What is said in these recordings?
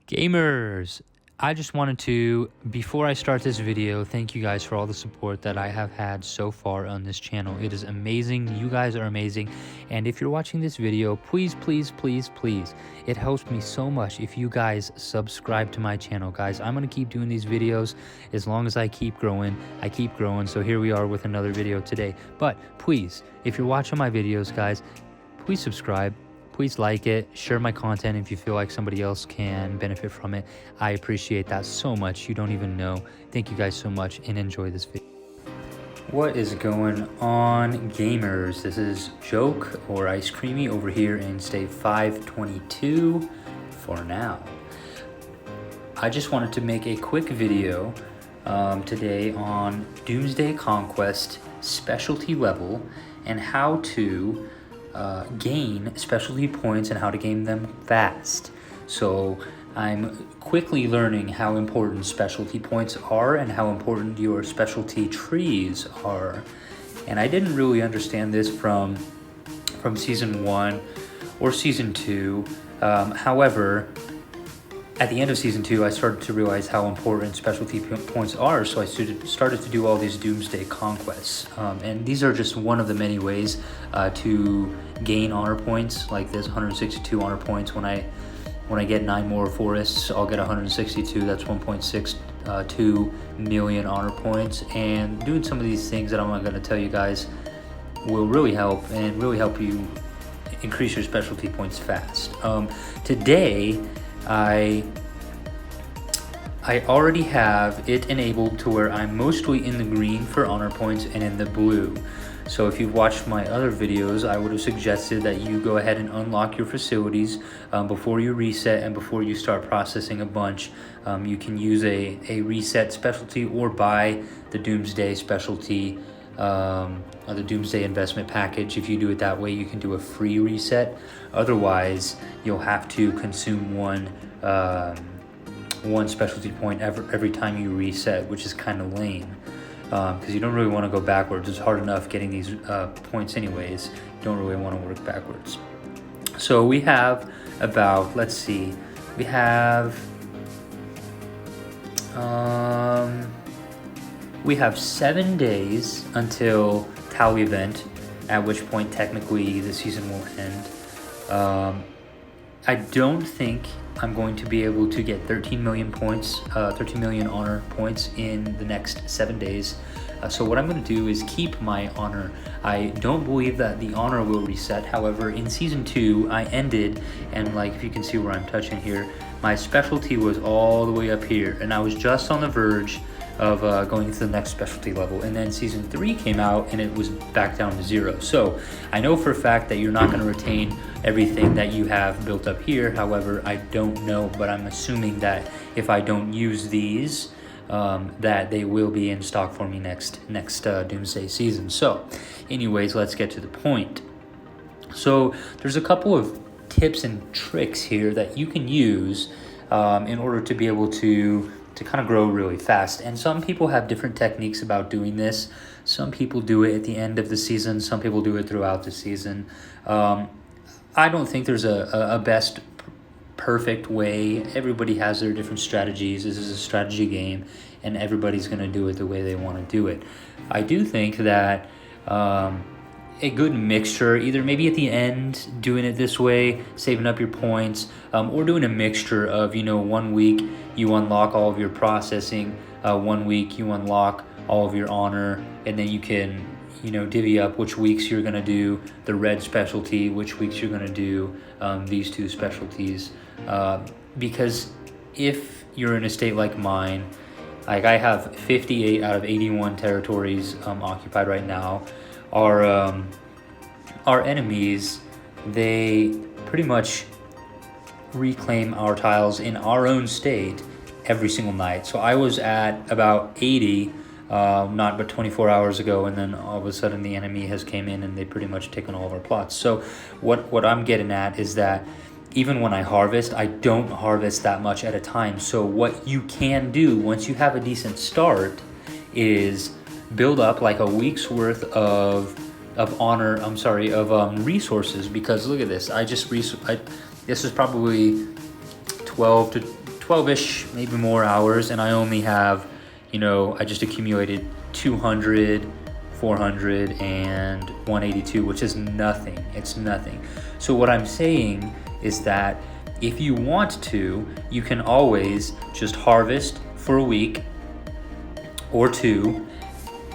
Gamers, I just wanted to, before I start this video, thank you guys for all the support that I have had so far on this channel. It is amazing. You guys are amazing. And if you're watching this video, please, it helps me so much if you guys subscribe to my channel, guys. I'm going to keep doing these videos as long as I keep growing. So here we are with another video today. But please, if you're watching my videos, guys, please subscribe. Please like it, share my content if you feel like somebody else can benefit from it. I appreciate that so much. You don't even know. Thank you guys so much and enjoy this video. What is going on, gamers? This is Joke or Ice Creamy over here in state 522 for now. I just wanted to make a quick video today on Doomsday Conquest specialty level and how to gain specialty points and how to gain them fast. So I'm quickly learning how important specialty points are and how important your specialty trees are. And I didn't really understand this from season 1 or season 2. However, at the end of season 2, I started to realize how important specialty points are, so I started to do all these Doomsday Conquests. And these are just one of the many ways to gain honor points, like this 162 honor points. When I get 9 more forests, I'll get 162. That's 1.62 million honor points. And doing some of these things that I'm not going to tell you guys will really help you increase your specialty points fast. Today, I already have it enabled to where I'm mostly in the green for honor points and in the blue. So if you've watched my other videos, I would have suggested that you go ahead and unlock your facilities before you reset and before you start processing a bunch. You can use a reset specialty or buy the Doomsday specialty, the Doomsday investment package. If you do it that way, you can do a free reset. Otherwise, you'll have to consume one specialty point every time you reset, which is kind of lame because you don't really want to go backwards. It's hard enough getting these points anyways. You don't really want to work backwards. So we have about, let's see, we have 7 days until Tally event, at which point technically the season will end. I don't think I'm going to be able to get 13 million points, 13 million honor points in the next 7 days. So what I'm going to do is keep my honor. I don't believe that the honor will reset. However, in season 2, I ended, and like if you can see where I'm touching here, my specialty was all the way up here, and I was just on the verge of going to the next specialty level. And then season 3 came out and it was back down to 0. So I know for a fact that you're not going to retain everything that you have built up here. However, I don't know, but I'm assuming that if I don't use these, that they will be in stock for me next Doomsday season. So anyways, let's get to the point. So there's a couple of tips and tricks here that you can use in order to be able to kind of grow really fast. And some people have different techniques about doing this. Some people do it at the end of the season. Some people do it throughout the season. I don't think there's a best perfect way. Everybody has their different strategies. This is a strategy game, and everybody's going to do it the way they want to do it. I do think that a good mixture, either maybe at the end doing it this way, saving up your points, or doing a mixture of, 1 week you unlock all of your processing, 1 week you unlock all of your honor, and then you can divvy up which weeks you're going to do the red specialty, which weeks you're going to do these two specialties, because if you're in a state like mine, like I have 58 out of 81 territories occupied right now. Our enemies, they pretty much reclaim our tiles in our own state every single night. So I was at about 80 not but 24 hours ago, and then all of a sudden the enemy has came in and they pretty much taken all of our plots. So what I'm getting at is that even when I harvest, I don't harvest that much at a time. So what you can do once you have a decent start is build up like a week's worth of resources, because look at this. This is probably 12 to 12-ish, maybe more hours, and I only have, I just accumulated 200, 400, and 182, which is nothing. It's nothing. So what I'm saying is that if you want to, you can always just harvest for a week or two,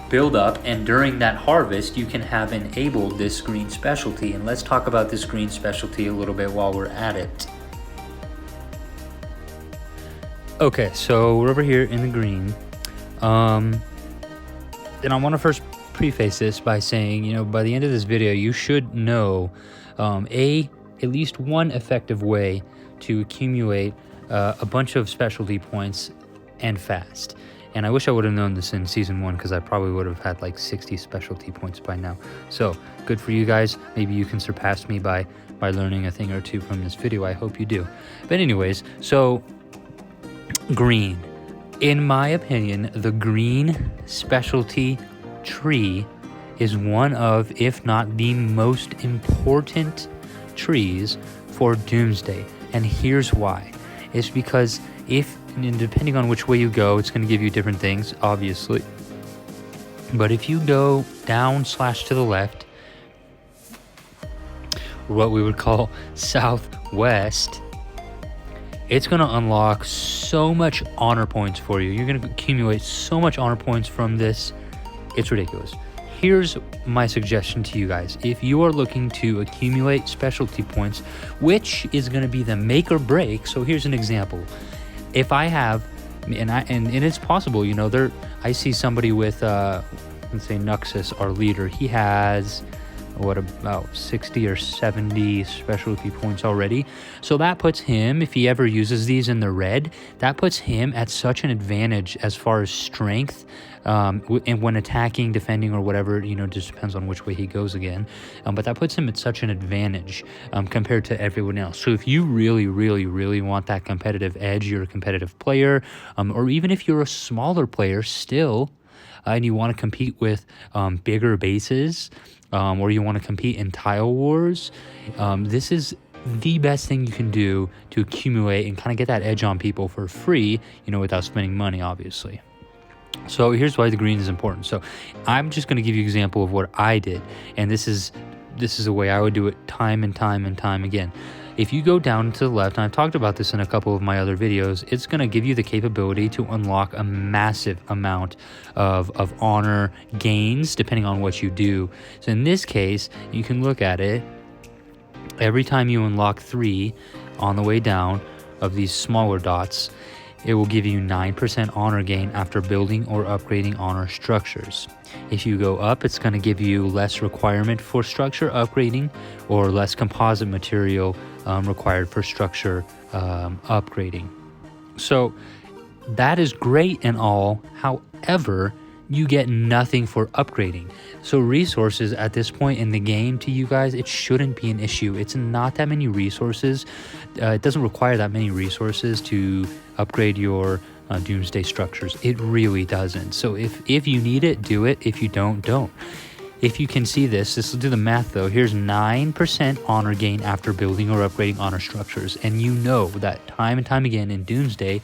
build up, and during that harvest, you can have enabled this green specialty. And let's talk about this green specialty a little bit while we're at it. Okay, so we're over here in the green. And I want to first preface this by saying, by the end of this video, you should know at least one effective way to accumulate a bunch of specialty points and fast. And I wish I would have known this in season 1, because I probably would have had like 60 specialty points by now. So good for you guys. Maybe you can surpass me by learning a thing or two from this video. I hope you do. But anyways, so green. In my opinion, the green specialty tree is one of, if not the most important trees for Doomsday. And here's why. It's because and depending on which way you go, it's going to give you different things, obviously. But if you go down / to the left, or what we would call southwest, it's going to unlock so much honor points for you. You're going to accumulate so much honor points from this. It's ridiculous. Here's my suggestion to you guys. If you are looking to accumulate specialty points, which is going to be the make or break. So here's an example. If I have, and it's possible, I see somebody with, let's say Nuxus, our leader. He has about 60 or 70 specialty points already. So that puts him, if he ever uses these in the red, that puts him at such an advantage as far as strength, and when attacking, defending, or whatever, just depends on which way he goes again. But that puts him at such an advantage compared to everyone else. So if you really, really, really want that competitive edge, you're a competitive player, or even if you're a smaller player still, and you want to compete with bigger bases, or you want to compete in tile wars, this is the best thing you can do to accumulate and kind of get that edge on people for free, without spending money, obviously. So here's why the green is important. So I'm just going to give you an example of what I did, and this is the way I would do it time and time and time again. If you go down to the left, and I've talked about this in a couple of my other videos, it's going to give you the capability to unlock a massive amount of honor gains depending on what you do. So in this case, you can look at it. Every time you unlock 3 on the way down of these smaller dots, it will give you 9% honor gain after building or upgrading honor structures. If you go up, it's going to give you less requirement for structure upgrading or less composite material required for structure upgrading. So that is great and all. However, you get nothing for upgrading. So resources at this point in the game, to you guys, it shouldn't be an issue. It's not that many resources. It doesn't require that many resources to upgrade your Doomsday structures. It really doesn't. So if you need it, do it. If you don't. If you can see this will do the math though. Here's 9% honor gain after building or upgrading honor structures. And you know that time and time again in Doomsday,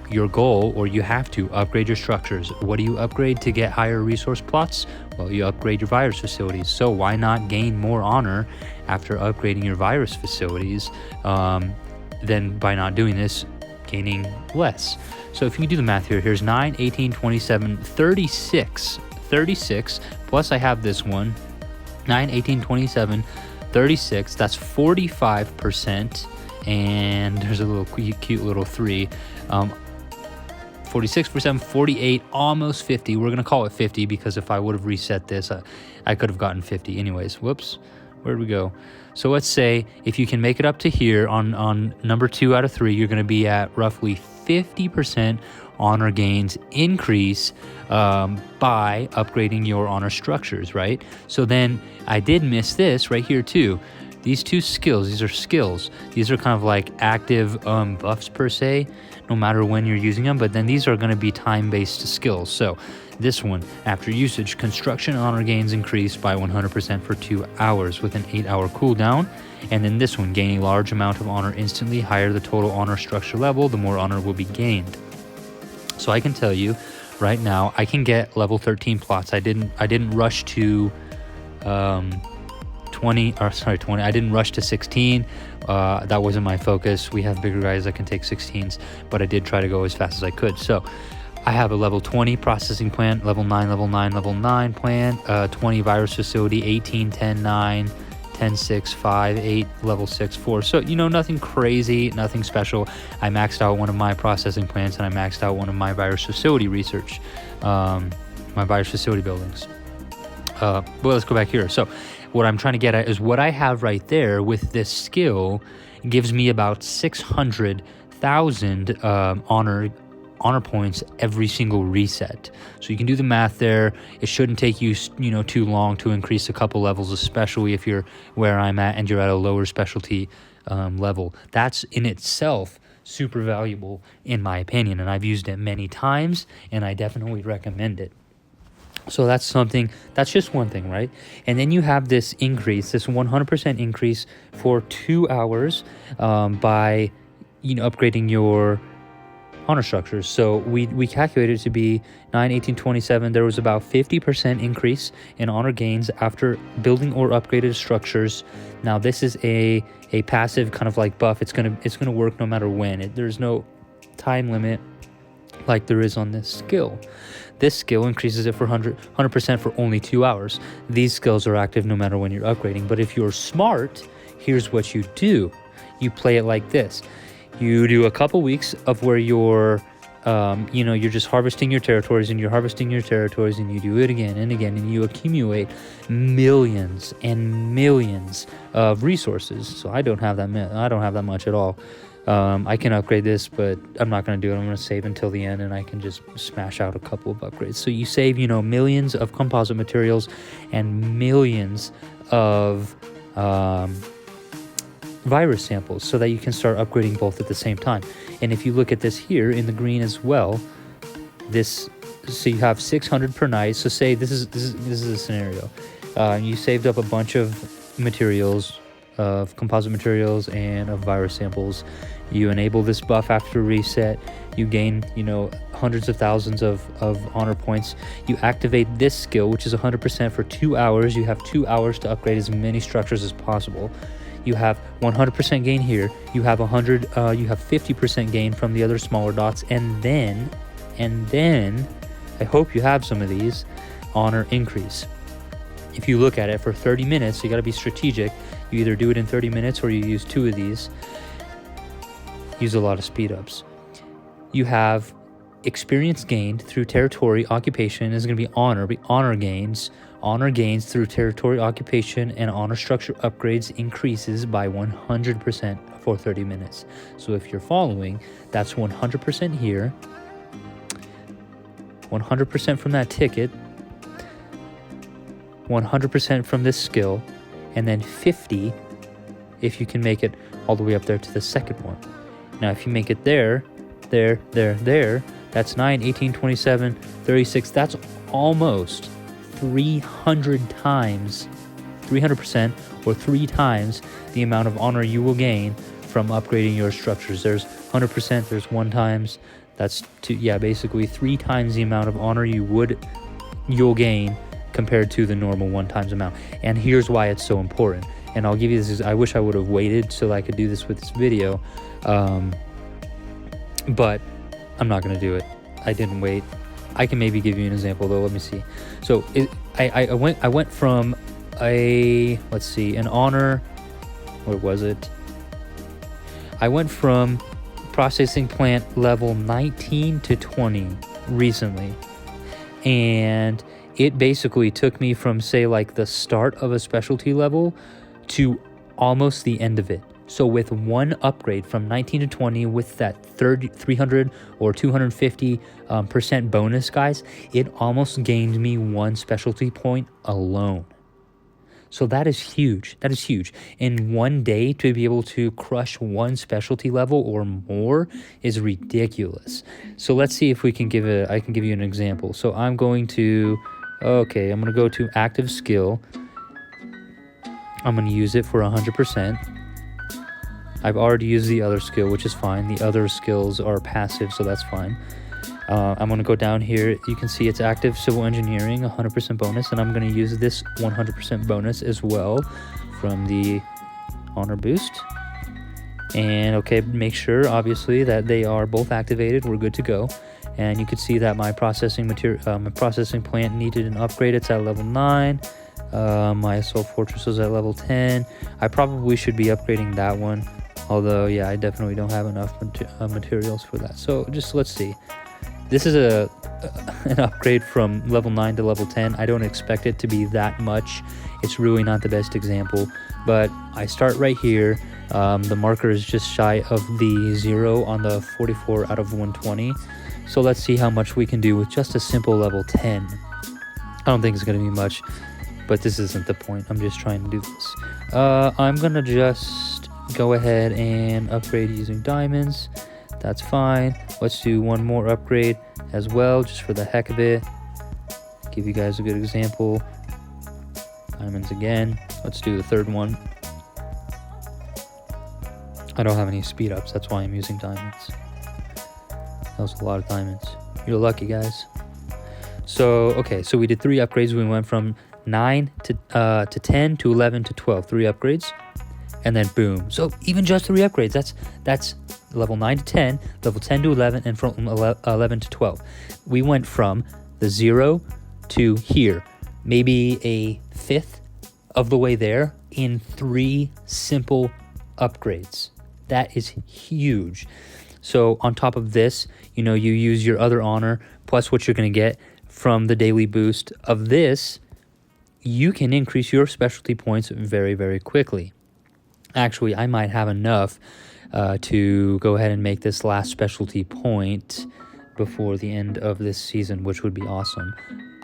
your goal, or you have to upgrade your structures. What do you upgrade to get higher resource plots? Well, you upgrade your virus facilities. So why not gain more honor after upgrading your virus facilities than by not doing this, gaining less? So if you can do the math here, here's 9, 18, 27, 36, plus I have this one, 9, 18, 27, 36, that's 45%, and there's a little cute little 3, 46%, 48, almost 50. We're going to call it 50 because if I would have reset this, I could have gotten 50 anyways. Whoops, where'd we go? So let's say if you can make it up to here on number 2 out of 3, you're going to be at roughly 50% honor gains increase by upgrading your honor structures, right? So then I did miss this right here too. These 2 skills, these are skills. These are kind of like active buffs per se, no matter when you're using them, but then these are going to be time-based skills. So this one, after usage, construction honor gains increase by 100% for 2 hours with an 8-hour cooldown. And then this one, gain a large amount of honor instantly. Higher the total honor structure level, the more honor will be gained. So I can tell you right now, I can get level 13 plots. I didn't rush to 20. I didn't rush to 16. That wasn't my focus. We have bigger guys that can take 16s, but I did try to go as fast as I could. So I have a level 20 processing plant, level 9 plant, 20 virus facility, 18, 10, 9, 10, 6, 5, 8, level 6, 4. So, nothing crazy, nothing special. I maxed out one of my processing plants, and I maxed out one of my virus facility research, my virus facility buildings. But let's go back here. So what I'm trying to get at is what I have right there with this skill gives me about 600,000 honor points every single reset. So you can do the math there. It shouldn't take you too long to increase a couple levels, especially if you're where I'm at and you're at a lower specialty level. That's in itself super valuable in my opinion, and I've used it many times, and I definitely recommend it. So that's just one thing, right? And then you have this increase, this 100% increase for 2 hours by upgrading your honor structures. So we calculated it to be 9, 18, 27. There was about 50% increase in honor gains after building or upgraded structures. Now this is a passive kind of like buff. It's gonna work no matter when. There's no time limit like there is on this skill. This skill increases it for 100% for only 2 hours. These skills are active no matter when you're upgrading. But if you're smart, here's what you do. You play it like this. You do a couple weeks of where you're just harvesting your territories, and you do it again and again, and you accumulate millions and millions of resources. So I don't have that much at all. I can upgrade this, but I'm not going to do it. I'm going to save until the end, and I can just smash out a couple of upgrades. So you save, millions of composite materials and millions of virus samples so that you can start upgrading both at the same time. And if you look at this here in the green as well, so you have 600 per night. So say this is a scenario. You saved up a bunch of materials, of composite materials and of virus samples. You enable this buff after reset. You gain, hundreds of thousands of honor points. You activate this skill, which is 100% for 2 hours. You have 2 hours to upgrade as many structures as possible. You have 100% gain here. You have 50% gain from the other smaller dots, and then, I hope you have some of these, honor increase. If you look at it for 30 minutes, you got to be strategic. You either do it in 30 minutes or you use 2 of these. Use a lot of speed ups. You have experience gained through territory occupation is going to be honor gains. Honor gains through territory occupation and honor structure upgrades increases by 100% for 30 minutes. So if you're following, that's 100% here, 100% from that ticket, 100% from this skill, and then 50 if you can make it all the way up there to the second one. Now if you make it there, that's 9, 18, 27, 36. That's almost 300% or 3 times the amount of honor you will gain from upgrading your structures. There's 100%, there's 1 times. That's basically 3 times the amount of honor you'll gain compared to the normal 1 times amount. And here's why it's so important. And I'll give you this. I wish I would have waited so I could do this with this video, but I'm not going to do it. I didn't wait. I can maybe give you an example though. Let me see. So I went from an honor. Where was it? I went from processing plant level 19 to 20 recently, and it basically took me from say like the start of a specialty level to almost the end of it. So with 1 upgrade from 19 to 20 with that 300 or 250% bonus, guys, it almost gained me 1 specialty point alone. So that is huge. That is huge. In 1 day to be able to crush 1 specialty level or more is ridiculous. So let's see if we can I can give you an example. So I'm going to go to active skill. I'm going to use it for 100%. I've already used the other skill, which is fine. The other skills are passive, so that's fine. I'm going to go down here. You can see it's active civil engineering, 100% bonus, and I'm going to use this 100% bonus as well from the honor boost. And okay, make sure obviously that they are both activated. We're good to go. And you can see that my processing plant needed an upgrade. It's at level 9. My assault fortress was at level 10. I probably should be upgrading that one, although yeah, I definitely don't have enough materials for that. So just let's see. This is an upgrade from level 9 to level 10. I don't expect it to be that much. It's really not the best example, but I start right here. The marker is just shy of the 0 on the 44 out of 120. So let's see how much we can do with just a simple level 10. I don't think it's going to be much, but this isn't the point. I'm just trying to do this. I'm going to just go ahead and upgrade using diamonds. That's fine. Let's do one more upgrade as well, just for the heck of it. Give you guys a good example. Diamonds again. Let's do the third one. I don't have any speed ups, that's why I'm using diamonds. That was a lot of diamonds. You're lucky, guys. So, okay, so we did 3 upgrades. We went from 9 to 10 to 11 to 12. 3 upgrades. And then boom. So even just 3 upgrades, that's level 9 to 10, level 10 to 11, and from 11 to 12. We went from the 0 to here, maybe a fifth of the way there in 3 simple upgrades. That is huge. So on top of this, you know, you use your other honor plus what you're going to get from the daily boost of this, you can increase your specialty points very, very quickly. Actually, I might have enough to go ahead and make this last specialty point before the end of this season, which would be awesome.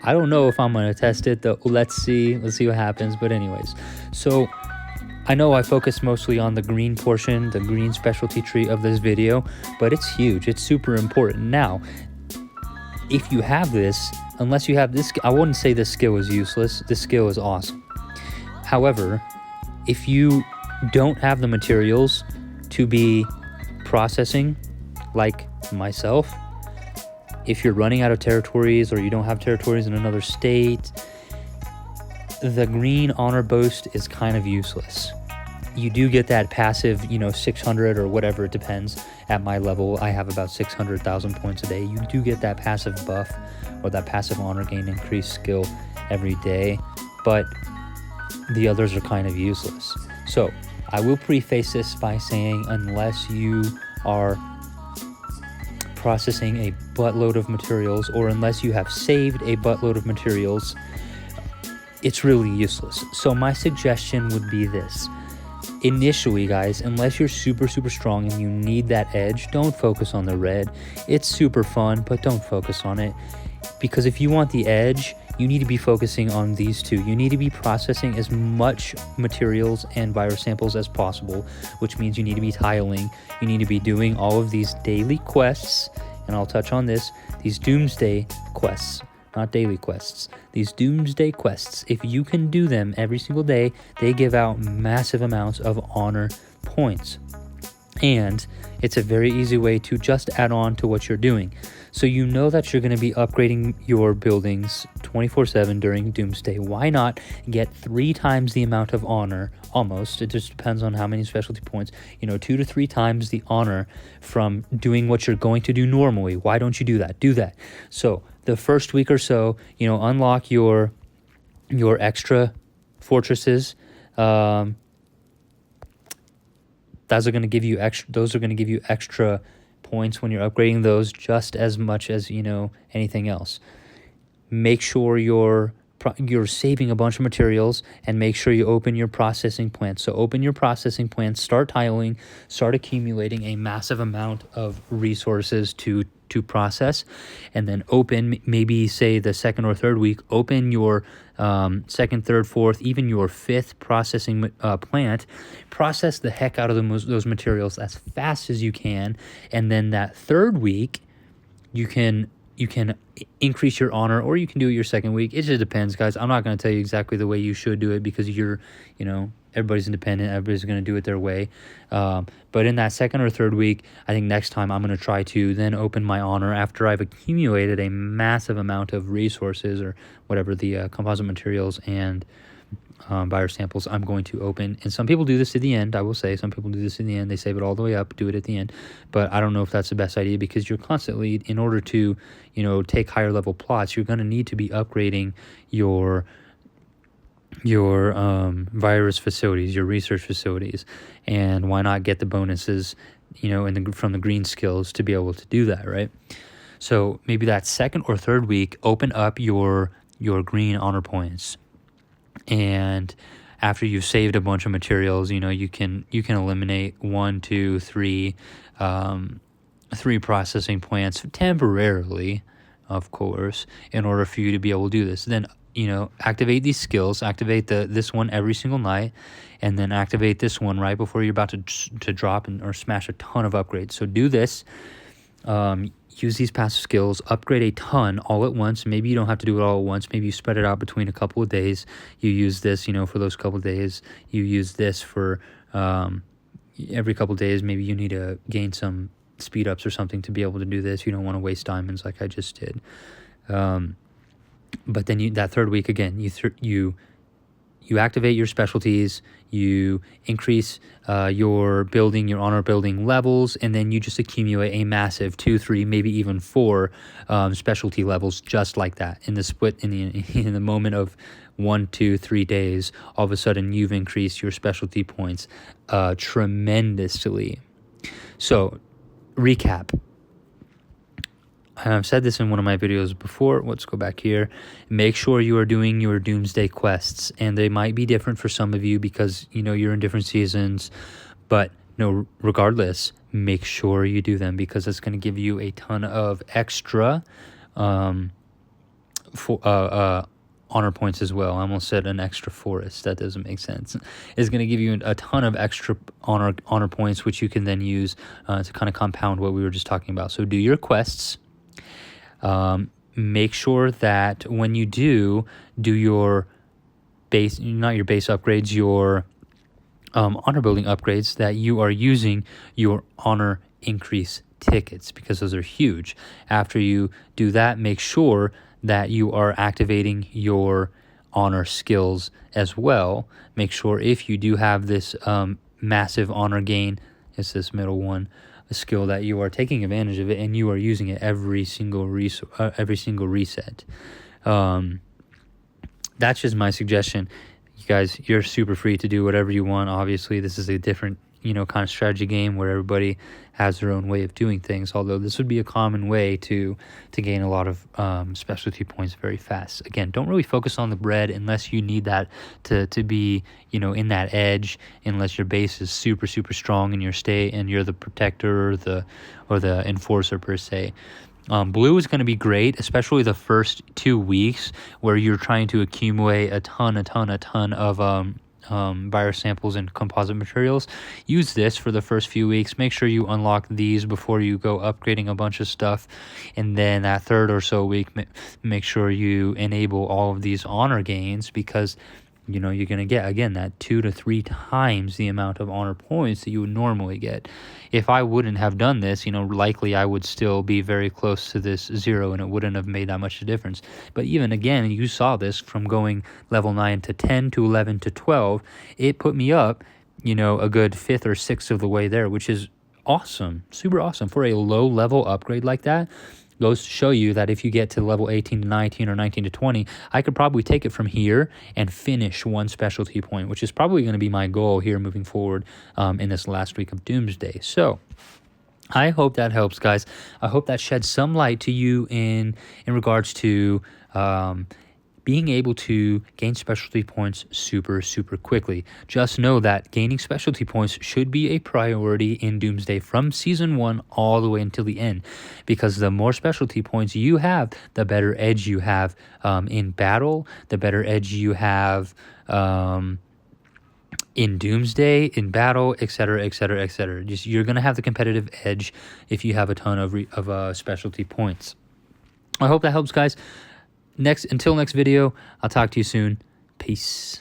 I don't know if I'm going to test it, though. Let's see what happens. But anyways, so I know I focus mostly on the green portion, the green specialty tree of this video, but it's huge. It's super important. Now, if you have this, unless you have this, I wouldn't say this skill is useless. This skill is awesome. However, if you don't have the materials to be processing, like myself, if you're running out of territories or you don't have territories in another state, the green honor boost is kind of useless. You do get that passive, 600 or whatever, it depends. At my level, I have about 600,000 points a day. You do get that passive buff or that passive honor gain increased skill every day, but the others are kind of useless. So I will preface this by saying, unless you are processing a buttload of materials, or unless you have saved a buttload of materials, it's really useless. So my suggestion would be this. Initially, guys, unless you're super strong and you need that edge, don't focus on the red. It's super fun, but don't focus on it. Because if you want the edge, you need to be focusing on these two. You need to be processing as much materials and virus samples as possible, which means you need to be tiling. You need to be doing all of these daily quests, and I'll touch on this, these doomsday quests, not daily quests. These doomsday quests, if you can do them every single day, they give out massive amounts of honor points. And it's a very easy way to just add on to what you're doing. So you know that you're going to be upgrading your buildings 24/7 during Doomsday. Why not get 3 times the amount of honor, almost, it just depends on how many specialty points, 2 to 3 times the honor from doing what you're going to do normally. Why don't you do that? Do that. So the first week or so, unlock your extra fortresses. Those are going to give you extra points when you're upgrading those, just as much as anything else. Make sure you're saving a bunch of materials, and make sure you open your processing plant. So open your processing plant, start tiling, start accumulating a massive amount of resources to process, and then open, maybe say the second or third week, open your second, third, fourth, even your 5th processing plant. Process the heck out of those materials as fast as you can, and then that third week you can increase your honor, or you can do it your second week. It just depends, guys. I'm not going to tell you exactly the way you should do it, because you're Everybody's independent. Everybody's going to do it their way. But in that second or third week, I think next time I'm going to try to then open my honor after I've accumulated a massive amount of resources or whatever the composite materials and virus samples I'm going to open. And some people do this at the end. I will say some people do this in the end. They save it all the way up, do it at the end. But I don't know if that's the best idea, because you're constantly, in order to, take higher level plots, you're going to need to be upgrading your virus facilities, your research facilities. And why not get the bonuses, from the green skills to be able to do that, right? So maybe that second or third week, open up your green honor points. And after you've saved a bunch of materials, you can eliminate 1, 2, 3 processing plants temporarily, of course, in order for you to be able to do this. Then, activate these skills, activate this one every single night, and then activate this one right before you're about to drop or smash a ton of upgrades. So do this. Use these passive skills, upgrade a ton all at once. Maybe you don't have to do it all at once. Maybe you spread it out between a couple of days. You use this, for those couple of days. You use this for every couple of days. Maybe you need to gain some speed ups or something to be able to do this. You don't want to waste diamonds like I just did. But then that third week, again, you activate your specialties, you increase your honor building levels, and then you just accumulate a massive 2, 3, maybe even 4 specialty levels just like that. In the split, in the moment of 1, 2, 3 days, all of a sudden you've increased your specialty points tremendously. So, recap. I've said this in one of my videos before. Let's go back here. Make sure you are doing your Doomsday quests, and they might be different for some of you because, you're in different seasons. But regardless, make sure you do them, because it's going to give you a ton of extra honor points as well. I almost said an extra forest. That doesn't make sense. It's going to give you a ton of extra honor points, which you can then use to kind of compound what we were just talking about. So do your quests. Make sure that when you do your base, not your base upgrades, your honor building upgrades, that you are using your honor increase tickets, because those are huge. After you do that, make sure that you are activating your honor skills as well. Make sure if you do have this massive honor gain, it's this middle one, a skill, that you are taking advantage of it and you are using it every single reset. That's just my suggestion. You guys, you're super free to do whatever you want. Obviously, this is a different, kind of strategy game where everybody has their own way of doing things. Although this would be a common way to gain a lot of specialty points very fast. Again, don't really focus on the bread unless you need that to be, in that edge. Unless your base is super, super strong in your state and you're the protector or the enforcer per se. Blue is going to be great, especially the first 2 weeks where you're trying to accumulate a ton of virus samples and composite materials. Use this for the first few weeks. Make sure you unlock these before you go upgrading a bunch of stuff. And then that third or so week, make sure you enable all of these honor gains, because you're going to get, again, that 2 to 3 times the amount of honor points that you would normally get. If I wouldn't have done this, likely I would still be very close to this 0, and it wouldn't have made that much of a difference. But even again, you saw this from going level 9 to 10 to 11 to 12. It put me up, a good 5th or 6th of the way there, which is awesome, super awesome. For a low level upgrade like that, goes to show you that if you get to level 18 to 19 or 19 to 20, I could probably take it from here and finish 1 specialty point, which is probably going to be my goal here moving forward in this last week of Doomsday. So I hope that helps, guys. I hope that sheds some light to you in regards to being able to gain specialty points super, super quickly. Just know that gaining specialty points should be a priority in Doomsday from Season 1 all the way until the end, because the more specialty points you have, the better edge you have in battle, the better edge you have in Doomsday, in battle, etc., etc., etc. You're going to have the competitive edge if you have a ton of specialty points. I hope that helps, guys. Until next video, I'll talk to you soon. Peace.